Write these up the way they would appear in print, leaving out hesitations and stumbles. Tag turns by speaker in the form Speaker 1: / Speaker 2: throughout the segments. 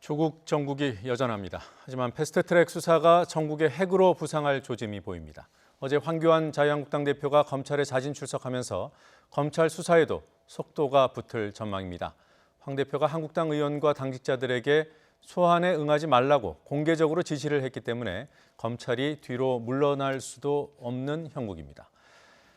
Speaker 1: 조국 정국이 여전합니다. 하지만 패스트트랙 수사가 정국의 핵으로 부상할 조짐이 보입니다. 어제 황교안 자유한국당 대표가 검찰에 자진 출석하면서 검찰 수사에도 속도가 붙을 전망입니다. 황 대표가 한국당 의원과 당직자들에게 소환에 응하지 말라고 공개적으로 지시를 했기 때문에 검찰이 뒤로 물러날 수도 없는 형국입니다.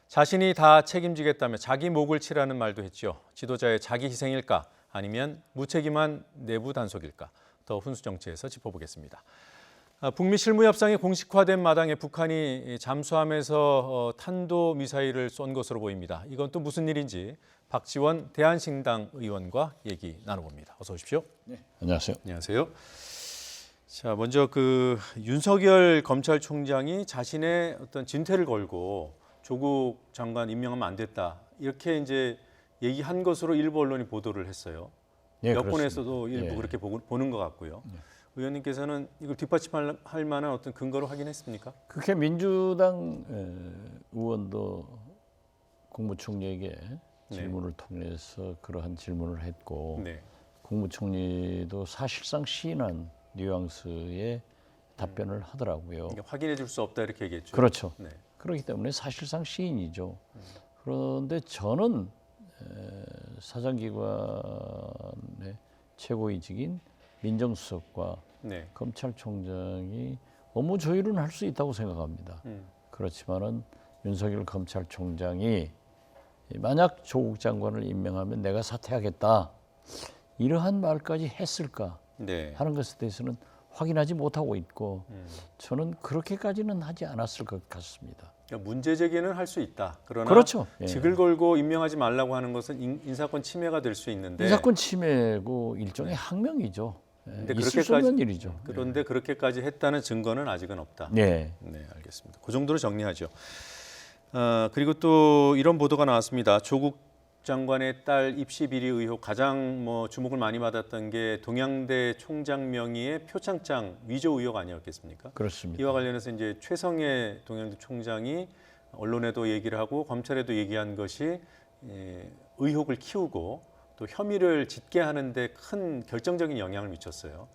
Speaker 1: 자신이 다 책임지겠다며 자기 목을 치라는 말도 했죠. 지도자의 자기 희생일까? 아니면 무책임한 내부 단속일까? 더 훈수 정치에서 짚어보겠습니다. 북미 실무 협상이 공식화된 마당에 북한이 잠수함에서 탄도미사일을 쏜 것으로 보입니다. 이건 또 무슨 일인지 박지원 대한신당 의원과 얘기 나눠봅니다. 어서 오십시오.
Speaker 2: 네, 안녕하세요.
Speaker 1: 안녕하세요. 자, 먼저 윤석열 검찰총장이 자신의 어떤 진퇴를 걸고 조국 장관 임명하면 안 됐다. 이렇게 이제 얘기한 것으로 일부 언론이 보도를 했어요.
Speaker 2: 네,
Speaker 1: 여권에서도 일부
Speaker 2: 예.
Speaker 1: 그렇게 보는 것 같고요. 의원님께서는 이걸 뒷받침할 만한 어떤 근거를 확인했습니까?
Speaker 2: 그렇게 민주당 의원도 국무총리에게 질문을 통해서 그러한 질문을 했고
Speaker 1: 네.
Speaker 2: 국무총리도 사실상 시인한 뉘앙스의 답변을 하더라고요.
Speaker 1: 그러니까 확인해 줄 수 없다 이렇게 얘기했죠.
Speaker 2: 그렇죠.
Speaker 1: 네.
Speaker 2: 그렇기 때문에 사실상 시인이죠. 그런데 저는 사정기관의 최고위직인 민정수석과
Speaker 1: 네.
Speaker 2: 검찰총장이 업무 조율은 할 수 있다고 생각합니다. 그렇지만은 윤석열 검찰총장이 만약 조국 장관을 임명하면 내가 사퇴하겠다 이러한 말까지 했을까
Speaker 1: 네.
Speaker 2: 하는 것에 대해서는 확인하지 못하고 있고 저는 그렇게까지는 하지 않았을 것 같습니다.
Speaker 1: 그러니까 문제 제기는 할 수 있다. 그러나
Speaker 2: 그렇죠. 예.
Speaker 1: 직을 걸고 임명하지 말라고 하는 것은 인사권 침해가 될 수 있는데
Speaker 2: 인사권 침해고 일종의 항명이죠.
Speaker 1: 근데
Speaker 2: 있을 수 없는 일이죠.
Speaker 1: 그런데 그렇게까지 했다는 증거는 아직은 없다.
Speaker 2: 네.
Speaker 1: 네, 알겠습니다. 그 정도로 정리하죠. 그리고 또 이런 보도가 나왔습니다. 조국 장관의 딸 입시 비리 의혹 가장 주목을 많이 받았던 게 동양대 총장 명의의 표창장 위조 의혹 아니었겠습니까?
Speaker 2: 그렇습니다.
Speaker 1: 이와 관련해서 이제 최성해 동양대 총장이 언론에도 얘기를 하고 검찰에도 얘기한 것이 의혹을 키우고 또 혐의를 짙게 하는데 큰 결정적인 영향을 미쳤어요.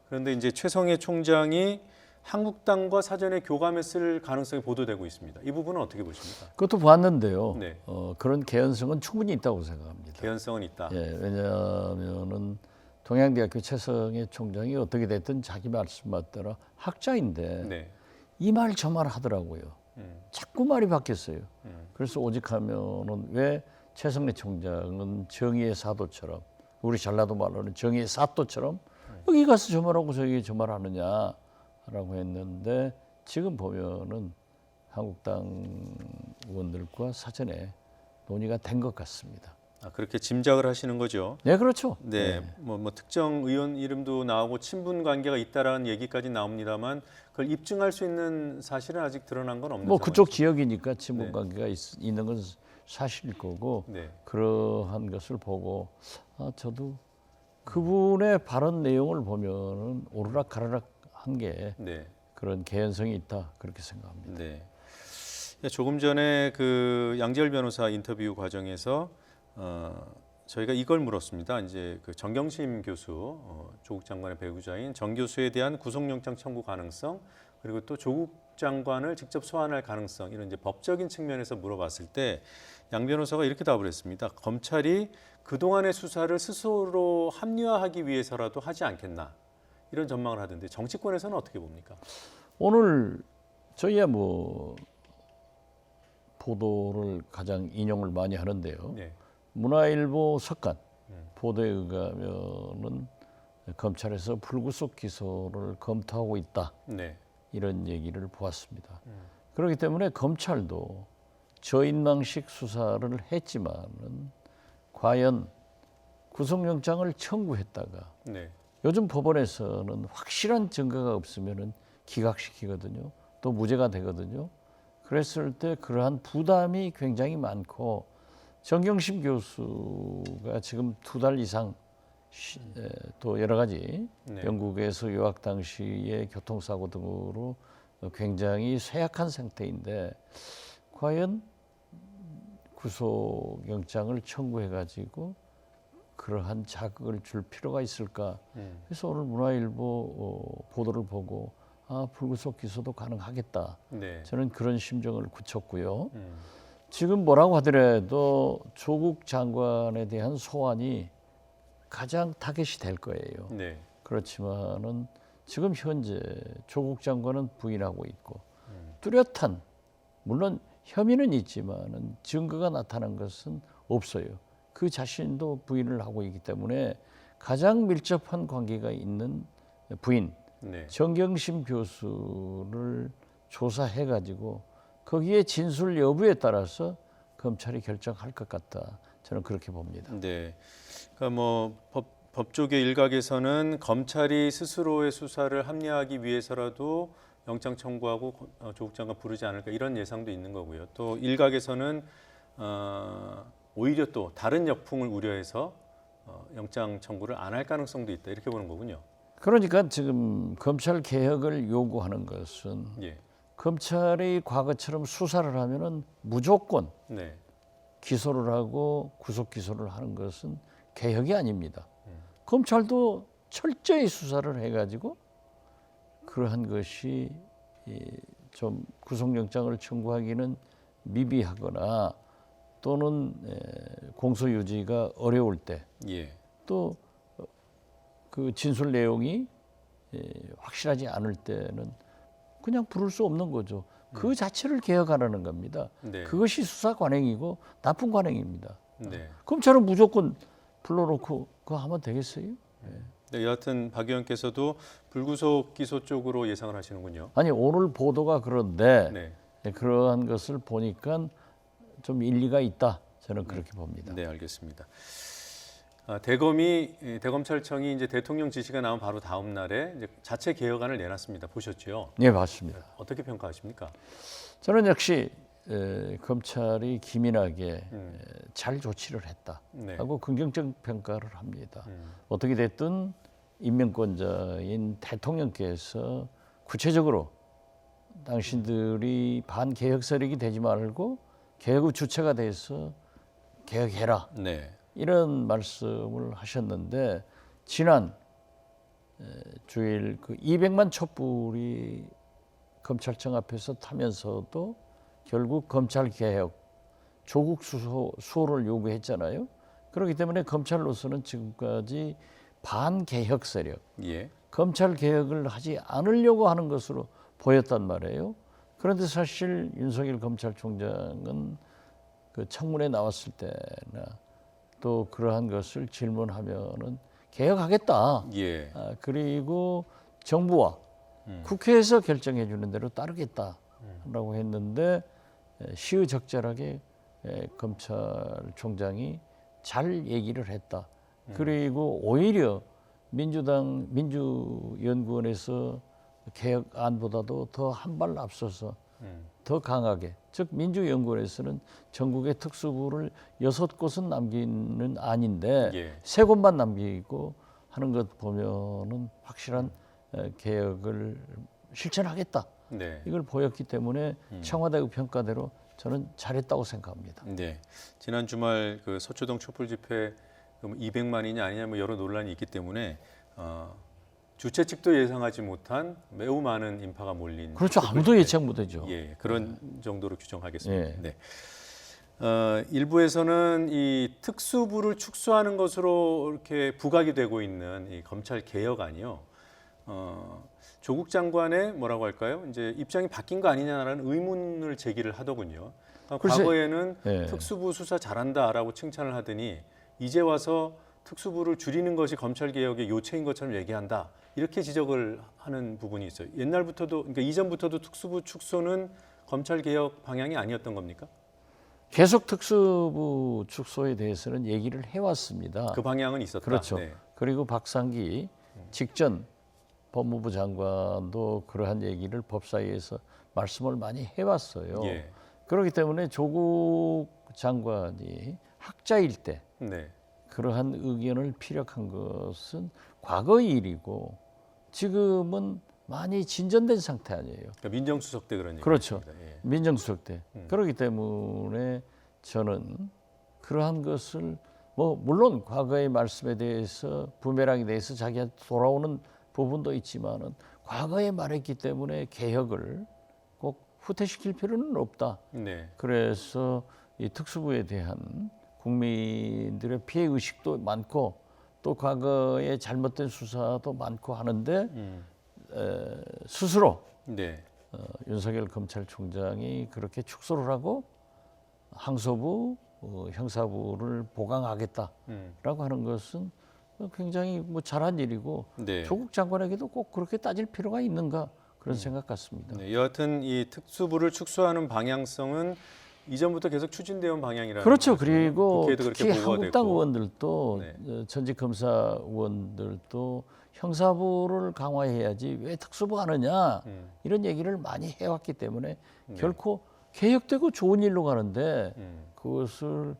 Speaker 1: 그런데 이제 최성해 총장이 한국당과 사전에 교감했을 가능성이 보도되고 있습니다. 이 부분은 어떻게 보십니까?
Speaker 2: 그것도 봤는데요.
Speaker 1: 네.
Speaker 2: 그런 개연성은 충분히 있다고 생각합니다.
Speaker 1: 개연성은 있다.
Speaker 2: 예, 왜냐하면은 동양대학교 최성해 총장이 어떻게 됐든 자기 말씀 맞더라 학자인데
Speaker 1: 네.
Speaker 2: 이 말 저 말 하더라고요. 자꾸 말이 바뀌었어요. 그래서 오직하면은 왜 최성해 총장은 정의의 사도처럼 우리 전라도 말로는 정의의 사도처럼 여기 가서 저 말하고 저기 저 말 하느냐라고 했는데 지금 보면은 한국당 의원들과 사전에 논의가 된 것 같습니다.
Speaker 1: 그렇게 짐작을 하시는 거죠?
Speaker 2: 네, 그렇죠.
Speaker 1: 네, 특정 의원 이름도 나오고 친분 관계가 있다라는 얘기까지 나옵니다만 그걸 입증할 수 있는 사실은 아직 드러난 건 없는 상황이죠.
Speaker 2: 그쪽 지역이니까 친분 관계가 있는 건 사실일 거고
Speaker 1: 네.
Speaker 2: 그러한 것을 보고 저도 그분의 발언 내용을 보면은 오르락가르락한 게
Speaker 1: 네.
Speaker 2: 그런 개연성이 있다 그렇게 생각합니다.
Speaker 1: 네. 조금 전에 그 양지열 변호사 인터뷰 과정에서 저희가 이걸 물었습니다. 이제 그 정경심 교수, 조국 장관의 배우자인 정 교수에 대한 구속영장 청구 가능성, 그리고 또 조국 장관을 직접 소환할 가능성 이런 이제 법적인 측면에서 물어봤을 때 양 변호사가 이렇게 답을 했습니다. 검찰이 그동안의 수사를 스스로 합리화하기 위해서라도 하지 않겠나 이런 전망을 하던데 정치권에서는 어떻게 봅니까? 오늘
Speaker 2: 저희야 보도를 가장 인용을 많이 하는데요.
Speaker 1: 네.
Speaker 2: 문화일보 석간 보도에 의하면은 검찰에서 불구속 기소를 검토하고 있다.
Speaker 1: 네.
Speaker 2: 이런 얘기를 보았습니다. 그렇기 때문에 검찰도 저인망식 수사를 했지만은 과연 구속영장을 청구했다가
Speaker 1: 네.
Speaker 2: 요즘 법원에서는 확실한 증거가 없으면은 기각시키거든요. 또 무죄가 되거든요. 그랬을 때 그러한 부담이 굉장히 많고 정경심 교수가 지금 2달 이상 또 여러 가지
Speaker 1: 네.
Speaker 2: 영국에서 유학 당시의 교통사고 등으로 굉장히 쇠약한 상태인데 과연 구속영장을 청구해가지고 그러한 자극을 줄 필요가 있을까? 그래서 오늘 문화일보 보도를 보고 불구속 기소도 가능하겠다.
Speaker 1: 네.
Speaker 2: 저는 그런 심정을 굳혔고요. 지금 뭐라고 하더라도 조국 장관에 대한 소환이 가장 타겟이 될 거예요.
Speaker 1: 네.
Speaker 2: 그렇지만은 지금 현재 조국 장관은 부인하고 있고 뚜렷한 물론 혐의는 있지만은 증거가 나타난 것은 없어요. 그 자신도 부인을 하고 있기 때문에 가장 밀접한 관계가 있는 부인
Speaker 1: 네.
Speaker 2: 정경심 교수를 조사해 가지고 거기에 진술 여부에 따라서 검찰이 결정할 것 같다. 저는 그렇게 봅니다.
Speaker 1: 네. 그러니까 뭐 법조계 일각에서는 검찰이 스스로의 수사를 합리화하기 위해서라도 영장 청구하고 조국 장관 부르지 않을까 이런 예상도 있는 거고요. 또 일각에서는 오히려 또 다른 역풍을 우려해서 영장 청구를 안 할 가능성도 있다 이렇게 보는 거군요.
Speaker 2: 그러니까 지금 검찰 개혁을 요구하는 것은
Speaker 1: 예.
Speaker 2: 검찰이 과거처럼 수사를 하면은 무조건
Speaker 1: 네.
Speaker 2: 기소를 하고 구속 기소를 하는 것은 개혁이 아닙니다. 검찰도 철저히 수사를 해가지고 그러한 것이 좀 구속영장을 청구하기는 미비하거나 또는 공소유지가 어려울 때
Speaker 1: 예.
Speaker 2: 또 그 진술 내용이 확실하지 않을 때는 그냥 부를 수 없는 거죠. 그 자체를 개혁하라는 겁니다.
Speaker 1: 네.
Speaker 2: 그것이 수사 관행이고 나쁜 관행입니다.
Speaker 1: 네.
Speaker 2: 검찰은 무조건 불러놓고 그거 하면 되겠어요?
Speaker 1: 네, 여하튼 박 의원께서도 불구속 기소 쪽으로 예상을 하시는군요.
Speaker 2: 아니 오늘 보도가 그런데
Speaker 1: 네.
Speaker 2: 그러한 것을 보니까 좀 일리가 있다. 저는 그렇게 봅니다.
Speaker 1: 네, 알겠습니다. 대검찰청이 이제 대통령 지시가 나온 바로 다음 날에 이제 자체 개혁안을 내놨습니다. 보셨죠?
Speaker 2: 네, 맞습니다.
Speaker 1: 어떻게 평가하십니까?
Speaker 2: 저는 역시 검찰이 기민하게 잘 조치를 했다
Speaker 1: 네.
Speaker 2: 하고 긍정적 평가를 합니다. 어떻게 됐든 임명권자인 대통령께서 구체적으로 당신들이 반개혁 세력이 되지 말고 개혁의 주체가 돼서 개혁해라
Speaker 1: 네.
Speaker 2: 이런 말씀을 하셨는데 지난 주일 그 200만 촛불이 검찰청 앞에서 타면서도 결국 검찰 개혁, 조국 수호를 요구했잖아요. 그렇기 때문에 검찰로서는 지금까지 반개혁 세력,
Speaker 1: 예.
Speaker 2: 검찰 개혁을 하지 않으려고 하는 것으로 보였단 말이에요. 그런데 사실 윤석열 검찰총장은 그 청문회 나왔을 때나 또 그러한 것을 질문하면은 개혁하겠다.
Speaker 1: 예.
Speaker 2: 그리고 정부와 국회에서 결정해 주는 대로 따르겠다라고 했는데 시의적절하게 검찰총장이 잘 얘기를 했다. 그리고 오히려 민주연구원에서 개혁안보다도 더 한 발 앞서서 더 강하게, 즉 민주연구원에서는 전국의 특수부를 6곳은 남기는 아닌데
Speaker 1: 예.
Speaker 2: 3곳만 남기고 하는 것 보면은 확실한 개혁을 실천하겠다.
Speaker 1: 네.
Speaker 2: 이걸 보였기 때문에 청와대의 평가대로 저는 잘했다고 생각합니다.
Speaker 1: 네. 지난 주말 그 서초동 촛불 집회 200만이냐 아니냐 뭐 여러 논란이 있기 때문에 주최 측도 예상하지 못한 매우 많은 인파가 몰린
Speaker 2: 그렇죠. 아무도 예측 못하죠.
Speaker 1: 예, 그런 정도로 규정하겠습니다.
Speaker 2: 예.
Speaker 1: 네. 일부에서는 이 특수부를 축소하는 것으로 이렇게 부각이 되고 있는 이 검찰 개혁안이요. 조국 장관의 뭐라고 할까요? 이제 입장이 바뀐 거 아니냐라는 의문을 제기를 하더군요.
Speaker 2: 글쎄,
Speaker 1: 과거에는
Speaker 2: 예.
Speaker 1: 특수부 수사 잘한다라고 칭찬을 하더니 이제 와서 특수부를 줄이는 것이 검찰 개혁의 요체인 것처럼 얘기한다. 이렇게 지적을 하는 부분이 있어요. 옛날부터도 그러니까 이전부터도 특수부 축소는 검찰 개혁 방향이 아니었던 겁니까?
Speaker 2: 계속 특수부 축소에 대해서는 얘기를 해왔습니다.
Speaker 1: 그 방향은 있었다.
Speaker 2: 그렇죠.
Speaker 1: 네.
Speaker 2: 그리고 박상기 직전 법무부 장관도 그러한 얘기를 법사위에서 말씀을 많이 해왔어요.
Speaker 1: 예.
Speaker 2: 그렇기 때문에 조국 장관이 학자일 때
Speaker 1: 네.
Speaker 2: 그러한 의견을 피력한 것은 과거의 일이고 지금은 많이 진전된 상태 아니에요.
Speaker 1: 그러니까 민정수석 때 그런 얘기.
Speaker 2: 그렇죠.
Speaker 1: 예.
Speaker 2: 민정수석 때. 그렇기 때문에 저는 그러한 것을 뭐 물론 과거의 말씀에 대해서 부메랑에 대해서 자기한테 돌아오는 부분도 있지만은 과거에 말했기 때문에 개혁을 꼭 후퇴시킬 필요는 없다.
Speaker 1: 네.
Speaker 2: 그래서 이 특수부에 대한 국민들의 피해 의식도 많고 또 과거에 잘못된 수사도 많고 하는데 스스로
Speaker 1: 네.
Speaker 2: 윤석열 검찰총장이 그렇게 축소를 하고 항소부, 형사부를 보강하겠다라고 하는 것은 굉장히 뭐 잘한 일이고
Speaker 1: 네.
Speaker 2: 조국 장관에게도 꼭 그렇게 따질 필요가 있는가 그런 생각 같습니다.
Speaker 1: 네. 여하튼 이 특수부를 축소하는 방향성은 이전부터 계속 추진되어 온 방향이라는
Speaker 2: 그렇죠.
Speaker 1: 거죠.
Speaker 2: 그리고
Speaker 1: 국회에도
Speaker 2: 특히
Speaker 1: 그렇게 보고가
Speaker 2: 한국당
Speaker 1: 됐고.
Speaker 2: 의원들도
Speaker 1: 네.
Speaker 2: 전직 검사 의원들도 형사부를 강화해야지 왜 특수부 하느냐 이런 얘기를 많이 해왔기 때문에 결코 개혁되고 좋은 일로 가는데 그것을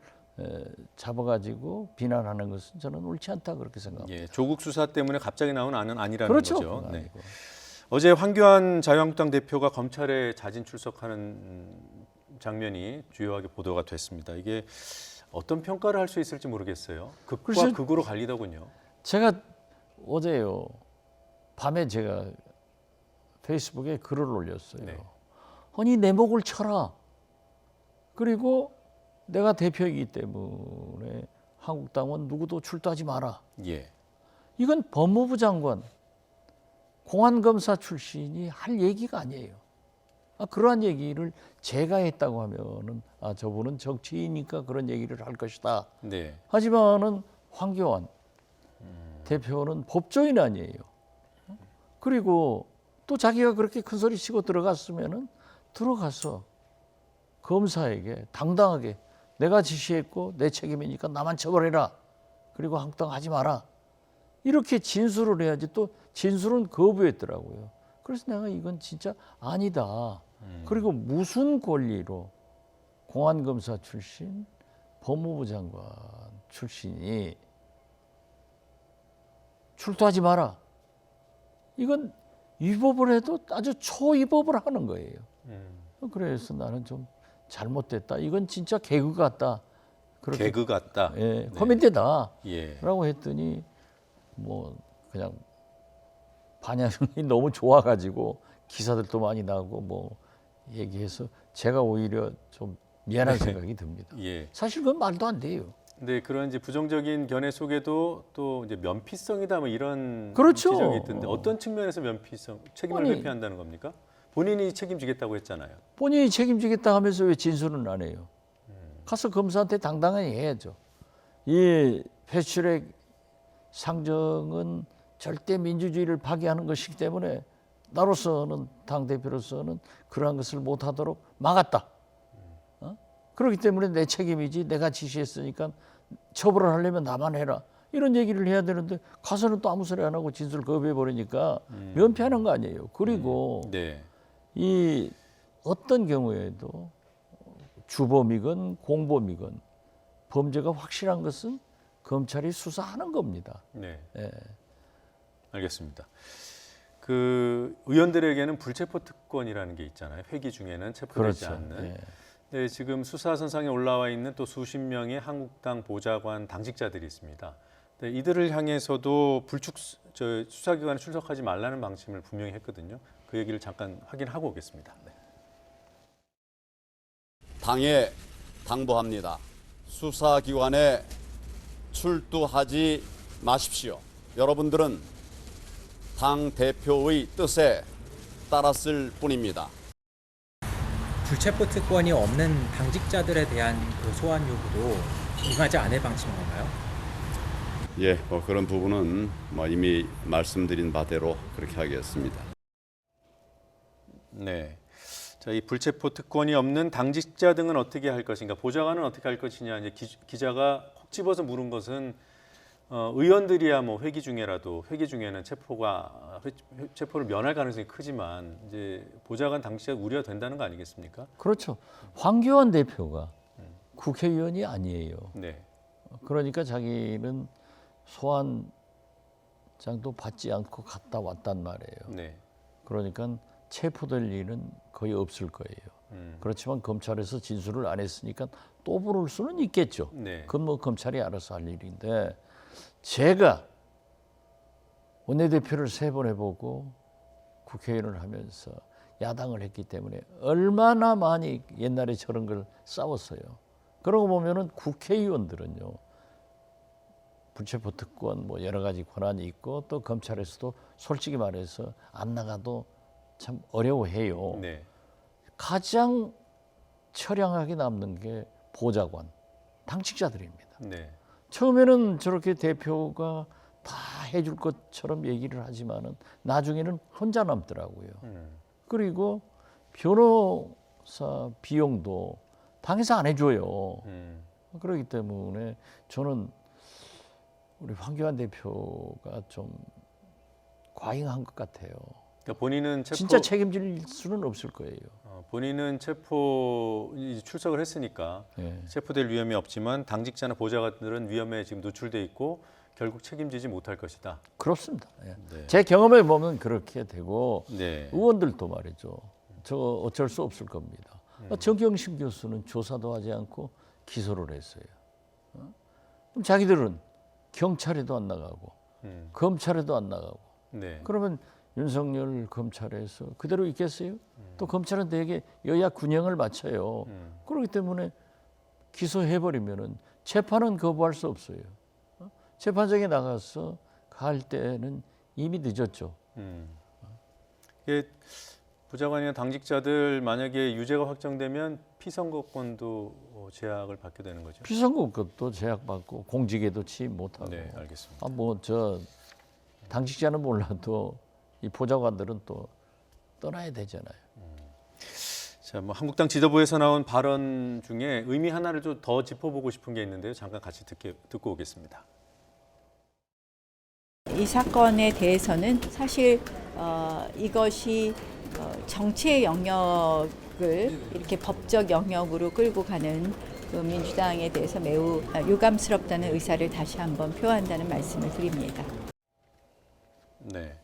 Speaker 2: 잡아가지고 비난하는 것은 저는 옳지 않다 그렇게 생각합니다.
Speaker 1: 예, 조국 수사 때문에 갑자기 나온 안은 아니라는
Speaker 2: 그렇죠.
Speaker 1: 거죠. 네.
Speaker 2: 아니고.
Speaker 1: 어제 황교안 자유한국당 대표가 검찰에 자진 출석하는 장면이 주요하게 보도가 됐습니다. 이게 어떤 평가를 할 수 있을지 모르겠어요. 극과
Speaker 2: 글쎄,
Speaker 1: 극으로 갈리더군요.
Speaker 2: 제가 어제요 밤에 제가 페이스북에 글을 올렸어요.
Speaker 1: 네.
Speaker 2: 아니 내 목을 쳐라. 그리고 내가 대표이기 때문에 한국당은 누구도 출두하지 마라.
Speaker 1: 예.
Speaker 2: 이건 법무부 장관, 공안검사 출신이 할 얘기가 아니에요. 그러한 얘기를 제가 했다고 하면은 저분은 정치인이니까 그런 얘기를 할 것이다.
Speaker 1: 네.
Speaker 2: 하지만은 황교안 대표는 법조인 아니에요. 그리고 또 자기가 그렇게 큰 소리 치고 들어갔으면은 들어가서 검사에게 당당하게 내가 지시했고 내 책임이니까 나만 처벌해라. 그리고 한국당 하지 마라. 이렇게 진술을 해야지. 또 진술은 거부했더라고요. 그래서 내가 이건 진짜 아니다. 그리고 무슨 권리로 공안검사 출신, 법무부 장관 출신이 출두하지 마라. 이건 위법을 해도 아주 초위법을 하는 거예요. 그래서 나는 좀 잘못됐다. 이건 진짜 개그 같다. 그렇게
Speaker 1: 개그 같다.
Speaker 2: 예, 코미디다.
Speaker 1: 예.
Speaker 2: 라고 했더니 뭐 그냥 반향이 너무 좋아가지고 기사들도 많이 나고 뭐 얘기해서 제가 오히려 좀 미안한 생각이 듭니다.
Speaker 1: 예.
Speaker 2: 사실 그건 말도 안 돼요.
Speaker 1: 근데 그런 이제 부정적인 견해 속에도 또 이제 면피성이다 뭐 이런
Speaker 2: 그렇죠.
Speaker 1: 지적이 있던데 어떤 측면에서 면피성 책임을
Speaker 2: 아니,
Speaker 1: 회피한다는 겁니까? 본인이 책임지겠다고 했잖아요.
Speaker 2: 본인이 책임지겠다 하면서 왜 진술은 안 해요? 가서 검사한테 당당하게 해야죠. 이 패스트트랙 상정은 절대 민주주의를 파괴하는 것이기 때문에 나로서는 당대표로서는 그러한 것을 못하도록 막았다. 그렇기 때문에 내 책임이지 내가 지시했으니까 처벌을 하려면 나만 해라. 이런 얘기를 해야 되는데 가서는 또 아무 소리 안 하고 진술 거부해버리니까 면피하는 거 아니에요. 그리고
Speaker 1: 네.
Speaker 2: 이 어떤 경우에도 주범이건 공범이건 범죄가 확실한 것은 검찰이 수사하는 겁니다.
Speaker 1: 네.
Speaker 2: 예.
Speaker 1: 알겠습니다. 그 의원들에게는 불체포 특권이라는 게 있잖아요. 회기 중에는 체포되지
Speaker 2: 그렇죠.
Speaker 1: 않는.
Speaker 2: 예.
Speaker 1: 네, 지금 수사선상에 올라와 있는 또 수십 명의 한국당 보좌관 당직자들이 있습니다. 네, 이들을 향해서도 수사기관에 출석하지 말라는 방침을 분명히 했거든요. 그 얘기를 잠깐 확인하고 오겠습니다. 네.
Speaker 3: 당에 당부합니다. 수사기관에 출두하지 마십시오. 여러분들은 당 대표의 뜻에 따랐을 뿐입니다.
Speaker 4: 불체포 특권이 없는 당직자들에 대한 그 소환 요구도 임하지 않을 방침인 건가요?
Speaker 3: 예, 그런 부분은 이미 말씀드린 바대로 그렇게 하겠습니다.
Speaker 1: 네. 자, 이 불체포 특권이 없는 당직자 등은 어떻게 할 것인가, 보좌관은 어떻게 할 것이냐, 이제 기자가 콕 집어서 물은 것은 의원들이야 뭐 회기 중에는 체포를 면할 가능성이 크지만 이제 보좌관 당시에 우려된다는 거 아니겠습니까?
Speaker 2: 그렇죠. 황교안 대표가 국회의원이 아니에요.
Speaker 1: 네.
Speaker 2: 그러니까 자기는 소환장도 받지 않고 갔다 왔단 말이에요.
Speaker 1: 네.
Speaker 2: 그러니까 체포될 일은 거의 없을 거예요. 그렇지만 검찰에서 진술을 안 했으니까 또 부를 수는 있겠죠.
Speaker 1: 네.
Speaker 2: 그건 뭐 검찰이 알아서 할 일인데 제가 원내대표를 3번 해보고 국회의원을 하면서 야당을 했기 때문에 얼마나 많이 옛날에 저런 걸 싸웠어요. 그러고 보면은 국회의원들은요. 불체포 특권 뭐 여러 가지 권한이 있고 또 검찰에서도 솔직히 말해서 안 나가도 참 어려워해요.
Speaker 1: 네.
Speaker 2: 가장 처량하게 남는 게 보좌관, 당직자들입니다.
Speaker 1: 네.
Speaker 2: 처음에는 저렇게 대표가 다 해줄 것처럼 얘기를 하지만은 나중에는 혼자 남더라고요. 그리고 변호사 비용도 당에서 안 해줘요. 그렇기 때문에 저는 우리 황교안 대표가 좀 과잉한 것 같아요.
Speaker 1: 그러니까 본인은
Speaker 2: 진짜 책임질 수는 없을 거예요.
Speaker 1: 본인은 체포 출석을 했으니까
Speaker 2: 네.
Speaker 1: 체포될 위험이 없지만 당직자나 보좌관들은 위험에 지금 노출돼 있고 결국 책임지지 못할 것이다.
Speaker 2: 그렇습니다. 예.
Speaker 1: 네.
Speaker 2: 제 경험에 보면 그렇게 되고
Speaker 1: 네.
Speaker 2: 의원들도 말이죠. 저 어쩔 수 없을 겁니다. 정경심 교수는 조사도 하지 않고 기소를 했어요. 그럼 자기들은 경찰에도 안 나가고 검찰에도 안 나가고
Speaker 1: 네.
Speaker 2: 그러면 윤석열 검찰에서 그대로 있겠어요? 또 검찰은 되게 여야 균형을 맞춰요. 그렇기 때문에 기소해버리면은 재판은 거부할 수 없어요. 재판장에 나가서 갈 때는 이미 늦었죠.
Speaker 1: 이게 보좌관이나 당직자들 만약에 유죄가 확정되면 피선거권도 제약을 받게 되는 거죠.
Speaker 2: 피선거권도 제약받고 공직에도 취임 못하고.
Speaker 1: 네, 알겠습니다.
Speaker 2: 뭐 저 당직자는 몰라도 이 보좌관들은 또 떠나야 되잖아요.
Speaker 1: 자, 뭐 한국당 지도부에서 나온 발언 중에 의미 하나를 좀 더 짚어보고 싶은 게 있는데요. 잠깐 같이 듣고 오겠습니다.
Speaker 5: 이 사건에 대해서는 사실 이것이 정치의 영역을 이렇게 법적 영역으로 끌고 가는 그 민주당에 대해서 매우 유감스럽다는 의사를 다시 한번 표한다는 말씀을 드립니다.
Speaker 1: 네,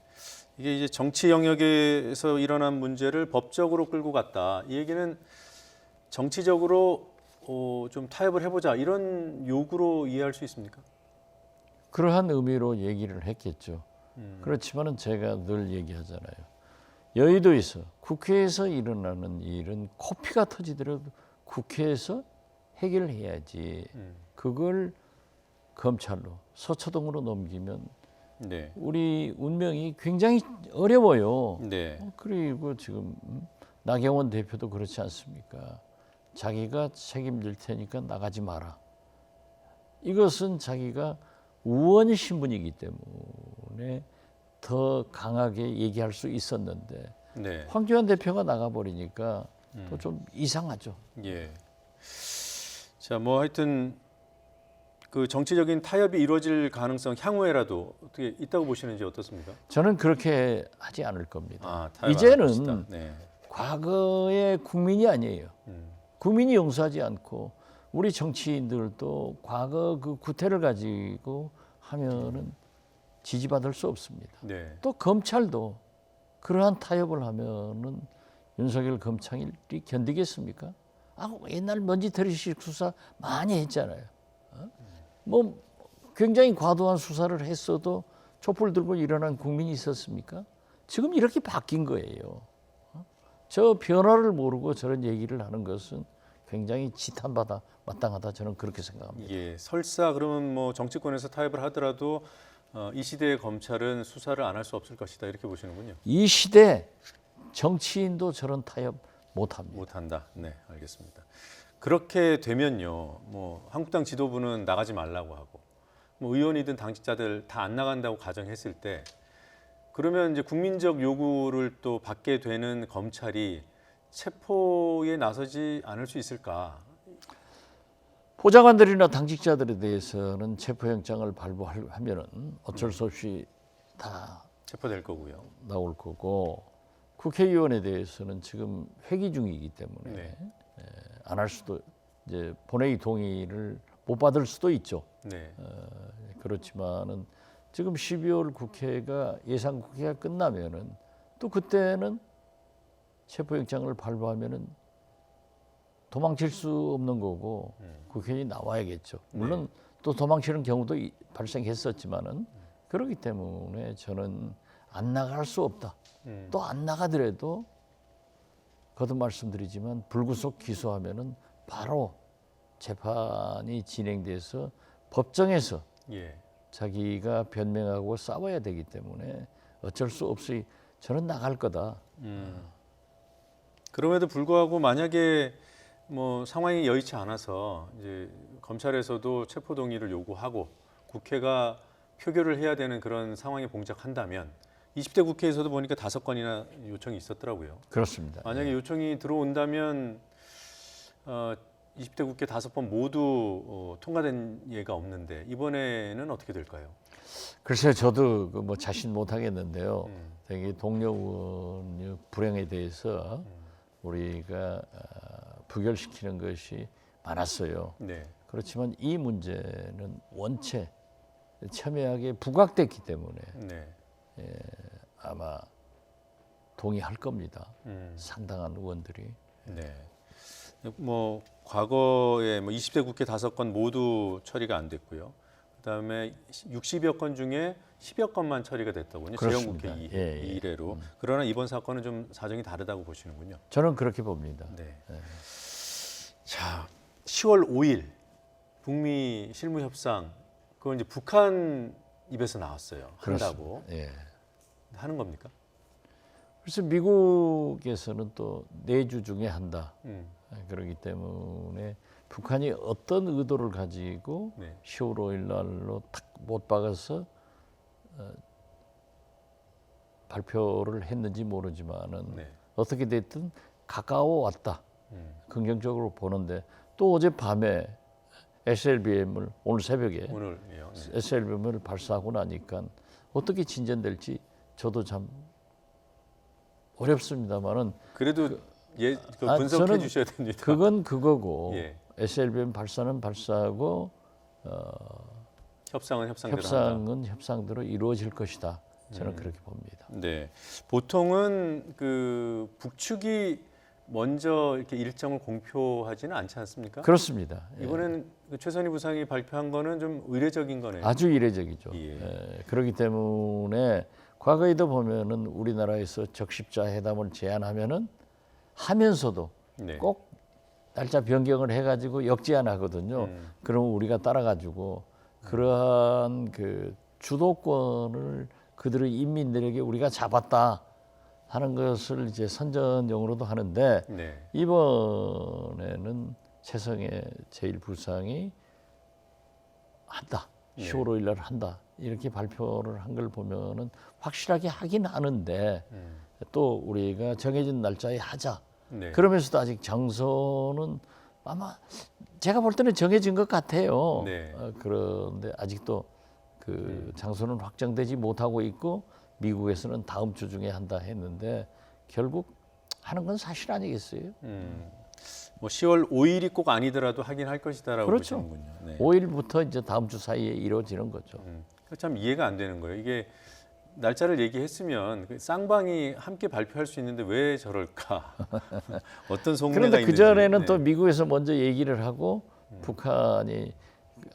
Speaker 1: 이게 이제 정치 영역에서 일어난 문제를 법적으로 끌고 갔다. 이 얘기는 정치적으로 좀 타협을 해보자 이런 요구로 이해할 수 있습니까?
Speaker 2: 그러한 의미로 얘기를 했겠죠. 그렇지만은 제가 늘 얘기하잖아요. 여의도에서 국회에서 일어나는 일은 코피가 터지더라도 국회에서 해결해야지. 그걸 검찰로 서초동으로 넘기면
Speaker 1: 네.
Speaker 2: 우리 운명이 굉장히 어려워요.
Speaker 1: 네.
Speaker 2: 그리고 지금 나경원 대표도 그렇지 않습니까? 자기가 책임질 테니까 나가지 마라. 이것은 자기가 의원 신분이기 때문에 더 강하게 얘기할 수 있었는데
Speaker 1: 네.
Speaker 2: 황교안 대표가 나가버리니까 또 좀 이상하죠.
Speaker 1: 예. 자, 뭐 하여튼 그 정치적인 타협이 이루어질 가능성 향후에라도 어떻게 있다고 보시는지 어떻습니까?
Speaker 2: 저는 그렇게 하지 않을 겁니다.
Speaker 1: 타협 안 할
Speaker 2: 이제는
Speaker 1: 것이다. 네.
Speaker 2: 과거의 국민이 아니에요. 국민이 용서하지 않고 우리 정치인들도 과거 그 구태를 가지고 하면은 지지받을 수 없습니다.
Speaker 1: 네.
Speaker 2: 또 검찰도 그러한 타협을 하면은 윤석열 검찰이 견디겠습니까? 옛날 먼지털이식 수사 많이 했잖아요. 뭐 굉장히 과도한 수사를 했어도 촛불 들고 일어난 국민이 있었습니까? 지금 이렇게 바뀐 거예요. 저 변화를 모르고 저런 얘기를 하는 것은 굉장히 지탄받아 마땅하다 저는 그렇게 생각합니다.
Speaker 1: 예, 설사 그러면 뭐 정치권에서 타협을 하더라도 이 시대의 검찰은 수사를 안 할 수 없을 것이다 이렇게 보시는군요.
Speaker 2: 이 시대 정치인도 저런 타협 못합니다.
Speaker 1: 못한다. 네, 알겠습니다. 그렇게 되면요, 뭐 한국당 지도부는 나가지 말라고 하고, 뭐 의원이든 당직자들 다 안 나간다고 가정했을 때, 그러면 이제 국민적 요구를 또 받게 되는 검찰이 체포에 나서지 않을 수 있을까?
Speaker 2: 보좌관들이나 당직자들에 대해서는 체포영장을 발부하면은 어쩔 수 없이 다
Speaker 1: 체포될 거고요.
Speaker 2: 나올 거고 국회의원에 대해서는 지금 회기 중이기 때문에
Speaker 1: 네.
Speaker 2: 안 할 수도 이제 본회의 동의를 못 받을 수도 있죠.
Speaker 1: 네.
Speaker 2: 그렇지만은 지금 12월 국회가 예상 국회가 끝나면은 또 그때는 체포영장을 발부하면은 도망칠 수 없는 거고 국회의원이 나와야겠죠. 물론 또 도망치는 경우도 발생했었지만은 그렇기 때문에 저는 안 나갈 수 없다. 또 안 나가더라도 거듭 말씀드리지만 불구속 기소하면은 바로 재판이 진행돼서 법정에서
Speaker 1: 예.
Speaker 2: 자기가 변명하고 싸워야 되기 때문에 어쩔 수 없이 저는 나갈 거다.
Speaker 1: 그럼에도 불구하고 만약에 뭐 상황이 여의치 않아서 이제 검찰에서도 체포 동의를 요구하고 국회가 표결을 해야 되는 그런 상황에 봉착한다면 20대 국회에서도 보니까 5건이나 요청이 있었더라고요.
Speaker 2: 그렇습니다.
Speaker 1: 만약에 요청이 들어온다면 20대 국회 5번 모두 통과된 예가 없는데 이번에는 어떻게 될까요?
Speaker 2: 글쎄요, 저도 그 뭐 자신 못 하겠는데요. 되게 동료 의원 불행에 대해서 우리가 부결시키는 것이 많았어요.
Speaker 1: 네.
Speaker 2: 그렇지만 이 문제는 원체 첨예하게 부각됐기 때문에
Speaker 1: 네.
Speaker 2: 아마 동의할 겁니다. 상당한 의원들이.
Speaker 1: 네. 뭐 과거에 뭐 20대 국회 5건 모두 처리가 안 됐고요. 그다음에 60여 건 중에 10여 건만 처리가 됐더군요.
Speaker 2: 그렇습니다.
Speaker 1: 재형국회
Speaker 2: 예, 예.
Speaker 1: 이래로. 그러나 이번 사건은 좀 사정이 다르다고 보시는군요.
Speaker 2: 저는 그렇게 봅니다.
Speaker 1: 네. 자, 10월 5일 북미 실무 협상 그건 이제 북한 입에서 나왔어요. 한다고
Speaker 2: 예.
Speaker 1: 하는 겁니까?
Speaker 2: 그래서 미국에서는 또 내주 중에 한다.
Speaker 1: 음.
Speaker 2: 그렇기 때문에 북한이 어떤 의도를 가지고
Speaker 1: 네.
Speaker 2: 10월 5일 날로 탁 못 박아서 발표를 했는지 모르지만은
Speaker 1: 네.
Speaker 2: 어떻게 됐든 가까워 왔다. 긍정적으로 보는데 또 어젯밤에 SLBM을 오늘 새벽에
Speaker 1: 오늘이요. 네.
Speaker 2: SLBM을 발사하고 나니까 어떻게 진전될지 저도 참 어렵습니다만은
Speaker 1: 그래도 그
Speaker 2: 아,
Speaker 1: 분석해
Speaker 2: 저는
Speaker 1: 주셔야 됩니다.
Speaker 2: 그건 그거고
Speaker 1: 예.
Speaker 2: SLBM 발사는 발사하고
Speaker 1: 협상은 협상대로 한다.
Speaker 2: 협상은 협상대로 이루어질 것이다. 저는 그렇게 봅니다.
Speaker 1: 네. 보통은 그 북측이 먼저 이렇게 일정을 공표하지는 않지 않습니까?
Speaker 2: 그렇습니다. 예.
Speaker 1: 이번에는 그 최선희 부상이 발표한 거는 좀 의례적인 거네요.
Speaker 2: 아주 이례적이죠.
Speaker 1: 예.
Speaker 2: 그렇기 때문에 과거에도 보면은 우리나라에서 적십자 회담을 제안하면은 하면서도
Speaker 1: 네.
Speaker 2: 꼭 날짜 변경을 해가지고 역제안하거든요. 그러면 우리가 따라가지고 그러한 그 주도권을 그들의 인민들에게 우리가 잡았다 하는 것을 이제 선전용으로도 하는데
Speaker 1: 네.
Speaker 2: 이번에는 최성해 제1부상이 한다.
Speaker 1: 네.
Speaker 2: 10월 5일 날 한다. 이렇게 발표를 한 걸 보면은 확실하게 하긴 하는데 또 우리가 정해진 날짜에 하자.
Speaker 1: 네.
Speaker 2: 그러면서도 아직 장소는 아마 제가 볼 때는 정해진 것 같아요.
Speaker 1: 네.
Speaker 2: 그런데 아직도 그 장소는 확정되지 못하고 있고 미국에서는 다음 주 중에 한다 했는데 결국 하는 건 사실 아니겠어요?
Speaker 1: 뭐 10월 5일이 꼭 아니더라도 하긴 할 것이다라고
Speaker 2: 그렇죠.
Speaker 1: 보시는군요. 네.
Speaker 2: 5일부터 이제 다음 주 사이에 이루어지는 거죠.
Speaker 1: 참 이해가 안 되는 거예요. 이게 날짜를 얘기했으면 그 쌍방이 함께 발표할 수 있는데 왜 저럴까? 어떤 속내가
Speaker 2: 그런데
Speaker 1: 있는지.
Speaker 2: 그 전에는
Speaker 1: 네.
Speaker 2: 또 미국에서 먼저 얘기를 하고 북한이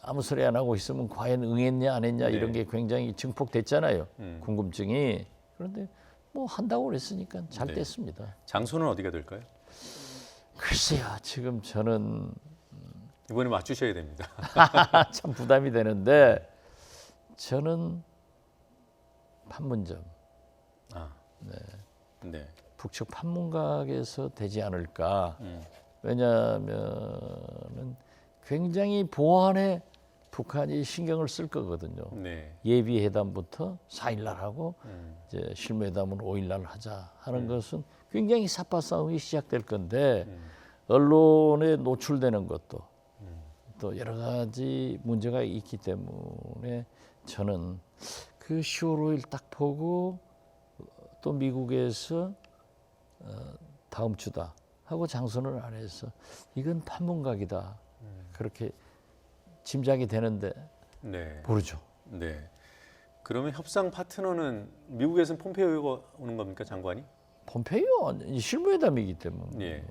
Speaker 2: 아무 소리 안 하고 있으면 과연 응했냐 안 했냐
Speaker 1: 네.
Speaker 2: 이런 게 굉장히 증폭됐잖아요. 궁금증이. 그런데 뭐 한다고 그랬으니까 잘
Speaker 1: 네.
Speaker 2: 됐습니다.
Speaker 1: 장소는 어디가 될까요?
Speaker 2: 글쎄요, 지금 저는
Speaker 1: 이번에 맞추셔야 됩니다.
Speaker 2: 참 부담이 되는데 저는 판문점,
Speaker 1: 네.
Speaker 2: 북측 판문각에서 되지 않을까. 왜냐하면은 굉장히 보안에 북한이 신경을 쓸 거거든요.
Speaker 1: 네.
Speaker 2: 예비 회담부터 4일 날 하고 이제 실무회담은 5일 날 하자 하는 것은 굉장히 삿바 싸움이 시작될 건데 언론에 노출되는 것도 또 여러 가지 문제가 있기 때문에 저는 그 10월 5일 딱 보고 또 미국에서 다음 주다 하고 장소를 안 해서 이건 판문각이다 그렇게 짐작이 되는데
Speaker 1: 네.
Speaker 2: 모르죠.
Speaker 1: 네. 그러면 협상 파트너는 미국에서는 폼페이오가 오는 겁니까, 장관이?
Speaker 2: 폼페이오 실무회담이기 때문에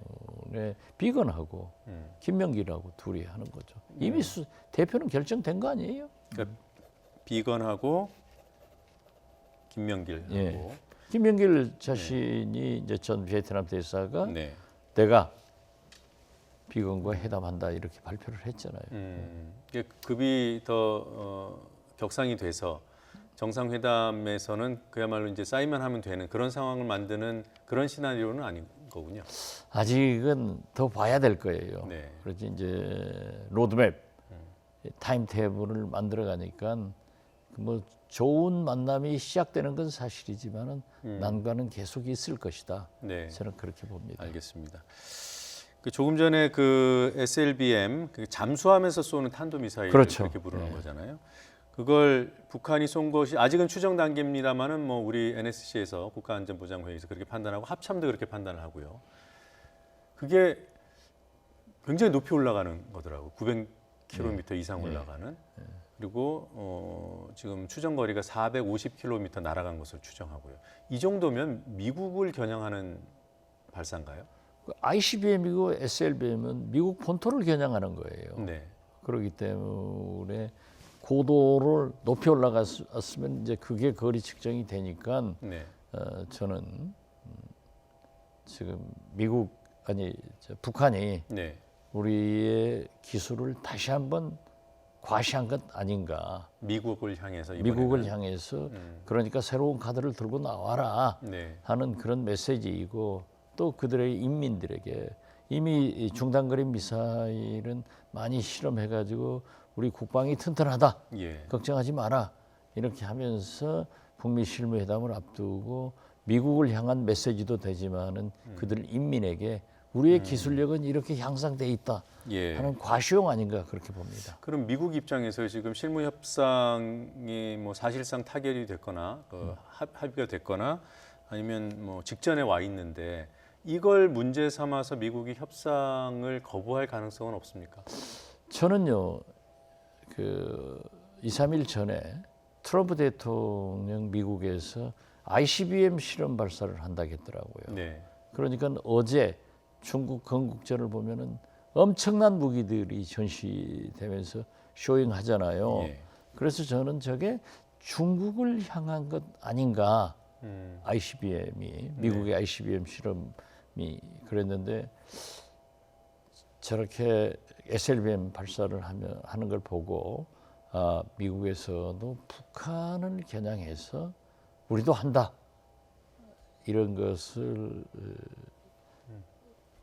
Speaker 1: 예.
Speaker 2: 비건하고 김명길하고 둘이 하는 거죠. 이미 대표는 결정된 거 아니에요?
Speaker 1: 그러니까 비건하고 김명길하고
Speaker 2: 예. 김명길 자신이 이제 전 베트남 대사가
Speaker 1: 네.
Speaker 2: 내가 비건과 회담한다 이렇게 발표를 했잖아요.
Speaker 1: 이게 급이 더 격상이 돼서 정상회담에서는 그야말로 이제 사인만 하면 되는 그런 상황을 만드는 그런 시나리오는 아닌 거군요.
Speaker 2: 아직은 더 봐야 될 거예요.
Speaker 1: 네.
Speaker 2: 그래서 이제 로드맵, 타임테이블을 만들어 가니까 뭐 좋은 만남이 시작되는 건 사실이지만은 난관은 계속 있을 것이다.
Speaker 1: 네.
Speaker 2: 저는 그렇게 봅니다.
Speaker 1: 알겠습니다. 그 조금 전에 그 SLBM 그 잠수하면서 쏘는 탄도 미사일
Speaker 2: 그렇죠.
Speaker 1: 그렇게 부르는
Speaker 2: 네.
Speaker 1: 거잖아요. 그걸 북한이 쏜 것이 아직은 추정 단계입니다만은 뭐 우리 NSC에서 국가안전보장회의에서 그렇게 판단하고 합참도 그렇게 판단을 하고요. 그게 굉장히 높이 올라가는 거더라고. 900km 이상 올라가는. 그리고 지금 추정 거리가 450km 날아간 것으로 추정하고요. 이 정도면 미국을 겨냥하는 발사인가요?
Speaker 2: ICBM이고 SLBM은 미국 본토를 겨냥하는 거예요.
Speaker 1: 네.
Speaker 2: 그렇기 때문에 고도를 높이 올라갔으면 이제 그게 거리 측정이 되니까
Speaker 1: 네.
Speaker 2: 저는 지금 북한이
Speaker 1: 네.
Speaker 2: 우리의 기술을 다시 한번 과시한 것 아닌가.
Speaker 1: 미국을 향해서
Speaker 2: 미국을
Speaker 1: 이번에는.
Speaker 2: 향해서 그러니까 새로운 카드를 들고 나와라
Speaker 1: 네.
Speaker 2: 하는 그런 메시지이고 또 그들의 인민들에게 이미 중단거리 미사일은 많이 실험해가지고 우리 국방이 튼튼하다.
Speaker 1: 예.
Speaker 2: 걱정하지 마라. 이렇게 하면서 북미 실무회담을 앞두고 미국을 향한 메시지도 되지만은 그들 인민에게 우리의 기술력은 이렇게 향상돼 있다
Speaker 1: 예.
Speaker 2: 하는 과시용 아닌가 그렇게 봅니다.
Speaker 1: 그럼 미국 입장에서 지금 실무 협상이 뭐 사실상 타결이 됐거나 합의가 됐거나 아니면 뭐 직전에 와 있는데 이걸 문제 삼아서 미국이 협상을 거부할 가능성은 없습니까?
Speaker 2: 저는요, 2, 3일 전에 트럼프 대통령 미국에서 ICBM 실험 발사를 한다고 했더라고요.
Speaker 1: 네.
Speaker 2: 그러니까 어제 중국 건국전을 보면은 엄청난 무기들이 전시되면서 쇼잉하잖아요.
Speaker 1: 예.
Speaker 2: 그래서 저는 저게 중국을 향한 것 아닌가. ICBM이 미국의 ICBM 실험이 그랬는데 저렇게 SLBM 발사를 하는 걸 보고 미국에서도 북한을 겨냥해서 우리도 한다 이런 것을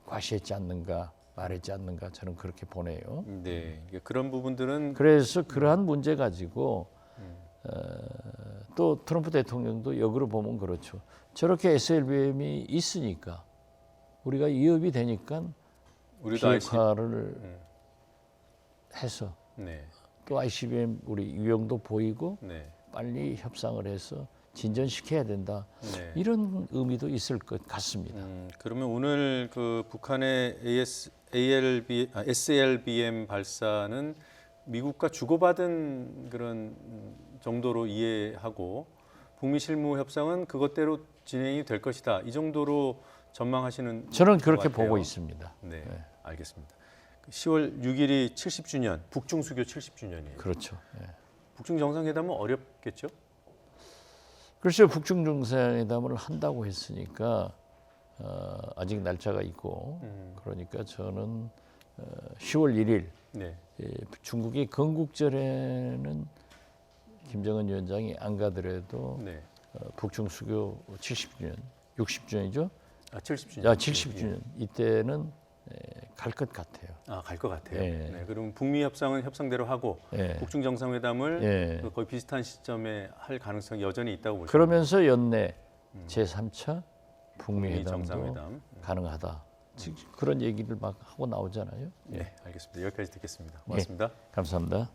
Speaker 2: 과시했지 않는가 말했지 않는가 저는 그렇게 보네요.
Speaker 1: 네. 그런 부분들은
Speaker 2: 그래서 그러한 문제 가지고 또 트럼프 대통령도 역으로 보면 그렇죠. 저렇게 SLBM이 있으니까 우리가 위협이 되니까
Speaker 1: 우리도
Speaker 2: 비핵화를 해서
Speaker 1: 네.
Speaker 2: 또 ICBM 우리 유형도 보이고
Speaker 1: 네.
Speaker 2: 빨리 협상을 해서 진전시켜야 된다.
Speaker 1: 네.
Speaker 2: 이런 의미도 있을 것 같습니다.
Speaker 1: 그러면 오늘 그 북한의 SLBM 발사는 미국과 주고받은 그런 정도로 이해하고 북미 실무 협상은 그것대로 진행이 될 것이다. 이 정도로 전망하시는
Speaker 2: 저는
Speaker 1: 것
Speaker 2: 그렇게
Speaker 1: 같아요.
Speaker 2: 보고 있습니다.
Speaker 1: 네, 알겠습니다. 10월 6일이 70주년, 북중 수교 70주년이에요.
Speaker 2: 그렇죠. 예.
Speaker 1: 북중 정상회담은 어렵겠죠?
Speaker 2: 글쎄요, 북중 정상회담을 한다고 했으니까 아직 날짜가 있고 그러니까 저는 10월 1일
Speaker 1: 네.
Speaker 2: 중국의 건국절에는 김정은 위원장이 안 가더라도
Speaker 1: 네.
Speaker 2: 북중 수교 70주년, 60주년이죠?
Speaker 1: 70주년.
Speaker 2: 70주년 이때는 갈 것 같아요.
Speaker 1: 갈 것 같아요.
Speaker 2: 예.
Speaker 1: 네, 그럼 북미 협상은 협상대로 하고
Speaker 2: 예.
Speaker 1: 북중 정상회담을
Speaker 2: 예.
Speaker 1: 거의 비슷한 시점에 할 가능성이 여전히 있다고 보시면
Speaker 2: 그러면서 연내 제3차 북미
Speaker 1: 북미
Speaker 2: 회담도
Speaker 1: 정상회담.
Speaker 2: 가능하다. 그런 얘기를 막 하고 나오잖아요.
Speaker 1: 네, 알겠습니다. 여기까지 듣겠습니다. 고맙습니다.
Speaker 2: 감사합니다.